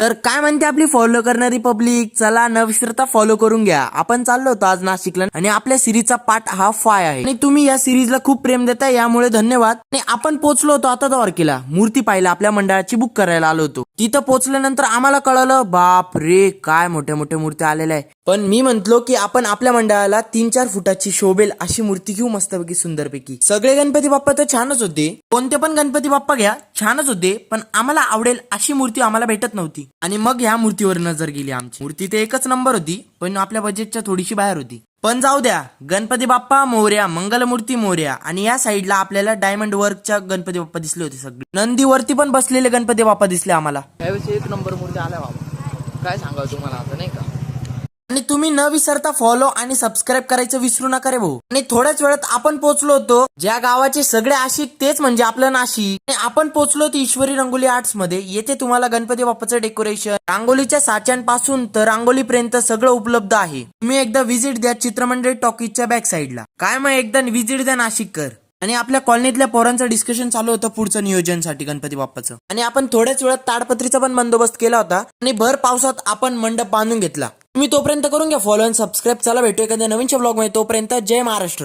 तर काय म्हणते आपली फॉलो करणारी पब्लिक, चला न विसरता फॉलो करून घ्या. आपण चाललो होतो आज नाशिकला आणि आपल्या सिरीजचा पार्ट हा 5 आहे आणि तुम्ही या सिरीजला खूप प्रेम देताय, यामुळे धन्यवाद. आणि आपण पोहोचलो होतो आता द्वारकेला, मूर्ती पाहिला आपल्या मंडळाची बुक करायला आलो होतो. तिथं पोहोचल्यानंतर आम्हाला कळलं, बाप रे काय मोठ्या मोठ्या मूर्ती आलेल्या आहे. पण मी म्हंटलो की आपण आपल्या मंडळाला 3-4 फुटाची शोभेल अशी मूर्ती घेऊ, मस्तपैकी सुंदरपैकी. सगळे गणपती बाप्पा तर छानच होते, कोणते पण गणपती बाप्पा घ्या छानच होते, पण आम्हाला आवडेल अशी मूर्ती आम्हाला भेटत नव्हती. आणि मग ह्या मूर्तीवर नजर गेली आमची. मूर्ती ते एकच नंबर होती, पण आपल्या बजेटच्या थोडीशी बाहेर होती. पण जाऊ द्या, गणपती बाप्पा मोरया, मंगलमूर्ती मोरया. आणि या साईडला आपल्याला डायमंड वर्कच्या गणपती बाप्पा दिसले होते. सगळे नंदीवरती पण बसलेले गणपती बाप्पा दिसले आम्हाला. त्यावेळेस एक नंबर मूर्ती आल्या बाबा, काय सांगावं तुम्हाला आता नाही का. आणि तुम्ही न विसरता फॉलो आणि सबस्क्राईब करायचं विसरू नका रे भाऊ. आणि थोड्याच वेळात आपण पोहोचलो होतो ज्या गावाचे सगळे आशिक, तेच म्हणजे आपलं नाशिक. आणि आपण पोहोचलो होतो ईश्वरी रंगोली आर्ट्स मध्ये. येथे तुम्हाला गणपती बाप्पाचं डेकोरेशन, रांगोलीच्या साच्यांपासून तर रांगोलीपर्यंत सगळं उपलब्ध आहे. तुम्ही एकदा व्हिजिट द्या चित्रमंडळ टॉकीजच्या बॅक साईडला. काय मग एकदा व्हिजिट द्या नाशिककर. आणि आपल्या कॉलनीतल्या पोरांचं डिस्कशन चालू होतं पुढचं नियोजनसाठी गणपती बाप्पाचं. आणि आपण थोड्याच वेळात ताडपत्रीचा पण बंदोबस्त केला होता आणि भर पावसात आपण मंडप बांधून घेतला. तुम्ही तोपर्यंत करून घ्या फॉलो आणि सबस्क्राईब. चला भेटू एखाद्या नवीनच्या ब्लॉग मध्ये, तोपर्यंत जय महाराष्ट्र.